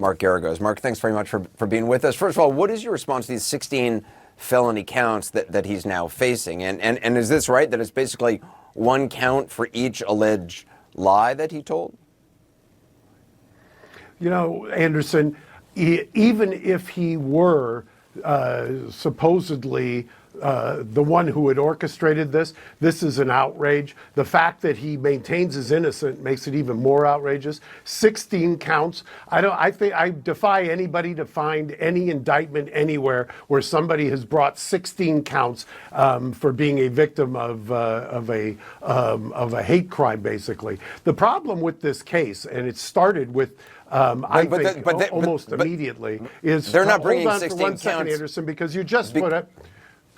Mark Garagos. Mark, thanks very much for being with us. First of all, what is your response to these 16 felony counts that he's now facing? And is this right, that it's basically one count for each alleged lie that he told? You know, Anderson, even if he were supposedly the one who had orchestrated this is an outrage. The fact that he maintains his innocence makes it even more outrageous. 16 counts. I defy anybody to find any indictment anywhere where somebody has brought 16 counts for being a victim of a hate crime, basically. The problem with this case, and it started with almost immediately, is they're not bringing hold on 16 for one second, counts. Anderson, because you just put it.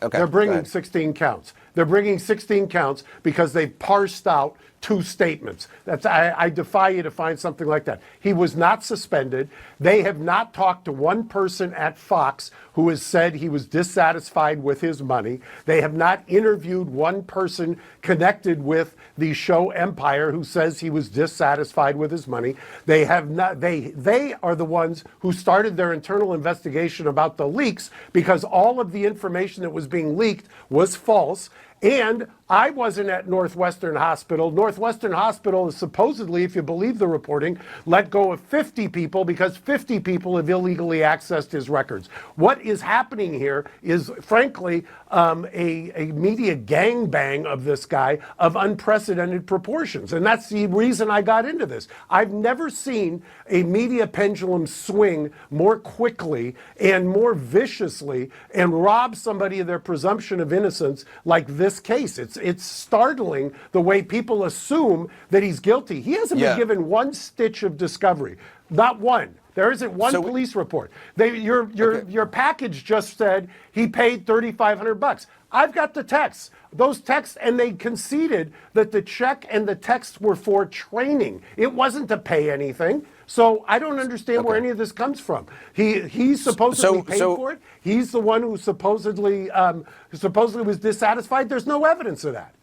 Okay, they're bringing 16 counts. They're bringing 16 counts because they've parsed out 2 statements. I defy you to find something like that. He was not suspended. They have not talked to one person at Fox who has said he was dissatisfied with his money. They have not interviewed one person connected with the show Empire who says he was dissatisfied with his money. They have not. They are the ones who started their internal investigation about the leaks because all of the information that was being leaked was false. And I wasn't at Northwestern Hospital. Northwestern Hospital is supposedly, if you believe the reporting, let go of 50 people because 50 people have illegally accessed his records. What is happening here is, frankly, a media gangbang of this guy of unprecedented proportions. And that's the reason I got into this. I've never seen a media pendulum swing more quickly and more viciously and rob somebody of their presumption of innocence like this case. It's startling the way people assume that he's guilty. He hasn't been given one stitch of discovery, not one. There isn't one police report. Your package just said he paid $3,500. I've got the texts. Those texts, and they conceded that the check and the texts were for training. It wasn't to pay anything. So I don't understand where any of this comes from. He supposedly paid for it. He's the one who supposedly was dissatisfied. There's no evidence of that.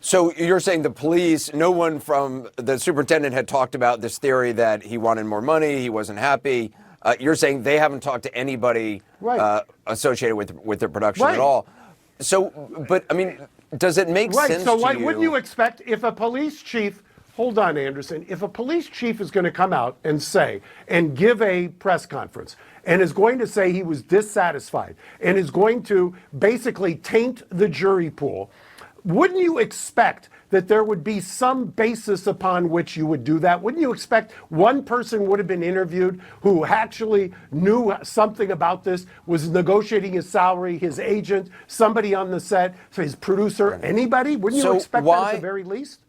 So you're saying the police, no one from the superintendent had talked about this theory that he wanted more money, he wasn't happy. You're saying they haven't talked to anybody associated with their production at all. So, but I mean, does it make sense to you? Wouldn't you expect if a police chief, hold on, Anderson, if a police chief is going to come out and say, and give a press conference, and is going to say he was dissatisfied, and is going to basically taint the jury pool, wouldn't you expect that there would be some basis upon which you would do that? Wouldn't you expect one person would have been interviewed who actually knew something about this, was negotiating his salary, his agent, somebody on the set, his producer, anybody? Wouldn't you expect that at the very least?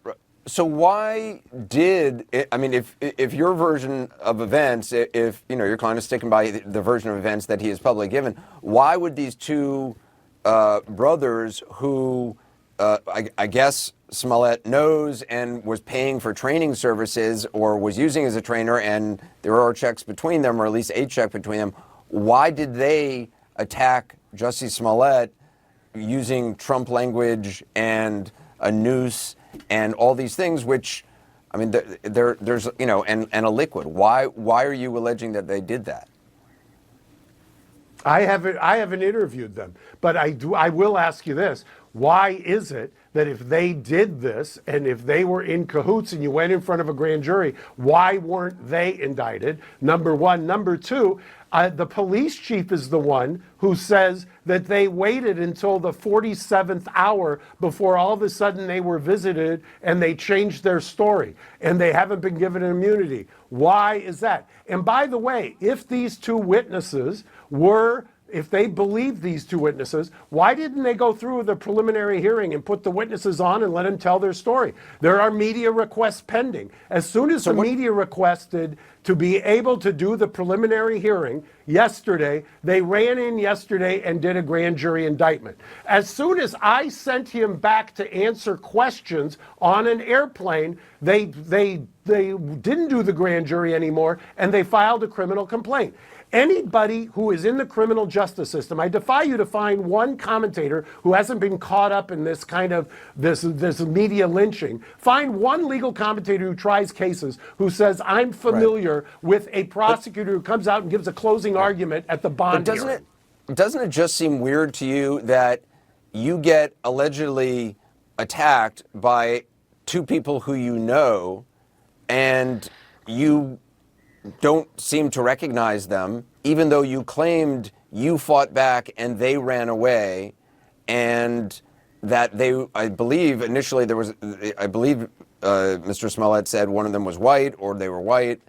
So why did it, I mean, if your version of events, if you know your client is sticking by the version of events that he has publicly given, why would these 2 brothers who I guess Smollett knows and was paying for training services or was using as a trainer, and there are checks between them, or at least a check between them, why did they attack Jussie Smollett using Trump language and a noose and all these things, which, I mean, there's, you know, and a liquid. Why are you alleging that they did that? I haven't interviewed them, but I will ask you this. Why is it that if they did this and if they were in cahoots and you went in front of a grand jury, why weren't they indicted? Number one. Number two, the police chief is the one who says that they waited until the 47th hour before all of a sudden they were visited and they changed their story and they haven't been given immunity. Why is that? And by the way, if these 2 witnesses if they believed these 2 witnesses, why didn't they go through the preliminary hearing and put the witnesses on and let them tell their story? There are media requests pending. As soon as the media requested to be able to do the preliminary hearing yesterday, they ran in yesterday and did a grand jury indictment. As soon as I sent him back to answer questions on an airplane, they didn't do the grand jury anymore and they filed a criminal complaint. Anybody who is in the criminal justice system, I defy you to find one commentator who hasn't been caught up in this kind of this media lynching. Find one legal commentator who tries cases who says, I'm familiar lawyer with a prosecutor who comes out and gives a closing argument at the bond But hearing. doesn't it just seem weird to you that you get allegedly attacked by two people who you know, and you don't seem to recognize them, even though you claimed you fought back and they ran away, and that I believe initially Mr. Smollett said one of them was white or they were white.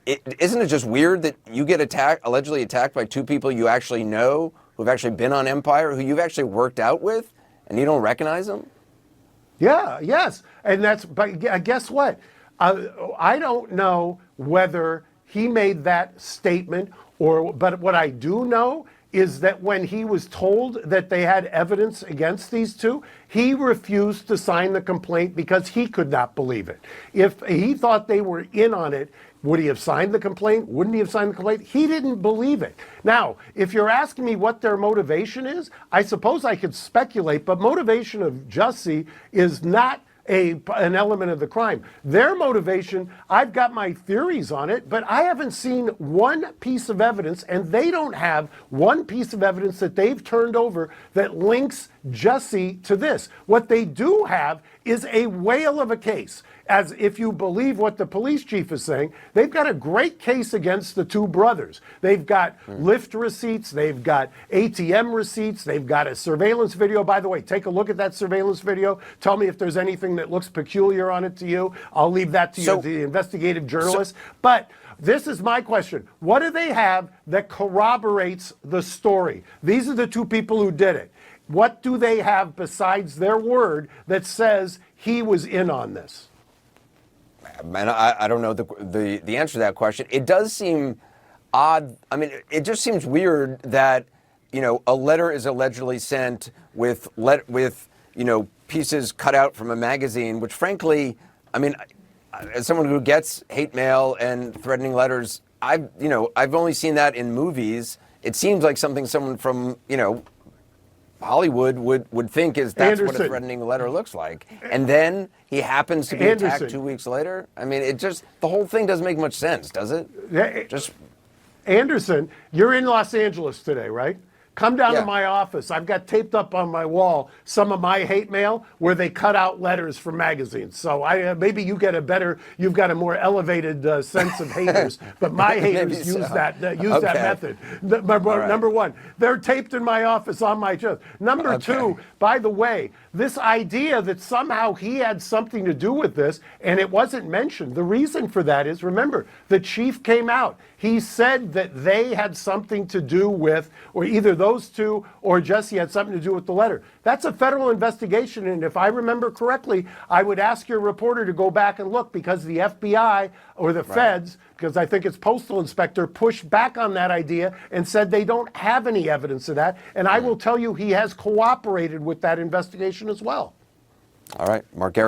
Isn't it just weird that you get allegedly attacked by two people you actually know, who've actually been on Empire, who you've actually worked out with, and you don't recognize them? Yeah, yes. And but guess what? I don't know whether he made that statement but what I do know is that when he was told that they had evidence against these two, he refused to sign the complaint because he could not believe it. If he thought they were in on it, would he have signed the complaint? Wouldn't he have signed the complaint? He didn't believe it. Now, if you're asking me what their motivation is, I suppose I could speculate, but motivation of Jussie is not an element of the crime. Their motivation, I've got my theories on it, but I haven't seen one piece of evidence, and they don't have one piece of evidence that they've turned over that links Jussie to this. What they do have is a whale of a case. As if you believe what the police chief is saying, they've got a great case against the two brothers. They've got Lyft receipts, they've got ATM receipts, they've got a surveillance video. By the way, take a look at that surveillance video. Tell me if there's anything that looks peculiar on it to you. I'll leave that to you, the investigative journalist. But this is my question. What do they have that corroborates the story? These are the two people who did it. What do they have besides their word that says he was in on this? And I don't know the answer to that question. It does seem odd. I mean, it just seems weird that, a letter is allegedly sent with pieces cut out from a magazine, which frankly, I mean, as someone who gets hate mail and threatening letters, I've only seen that in movies. It seems like something someone from, Hollywood would think that's what a threatening letter looks like. And then he happens to be attacked 2 weeks later. I mean, the whole thing doesn't make much sense, does it? Anderson, you're in Los Angeles today, right? Come down to my office. I've got taped up on my wall some of my hate mail where they cut out letters from magazines. So maybe you've got a more elevated sense of haters, but my haters use that method. Number one, they're taped in my office on my chest. Number two, by the way, this idea that somehow he had something to do with this and it wasn't mentioned. The reason for that is, remember, the chief came out. He said that they had something to do with, or either those two or Jussie had something to do with the letter. That's a federal investigation, and if I remember correctly, I would ask your reporter to go back and look, because the FBI or the feds, because I think it's postal inspector, pushed back on that idea and said they don't have any evidence of that. And I will tell you, he has cooperated with that investigation as well. All right, Mark.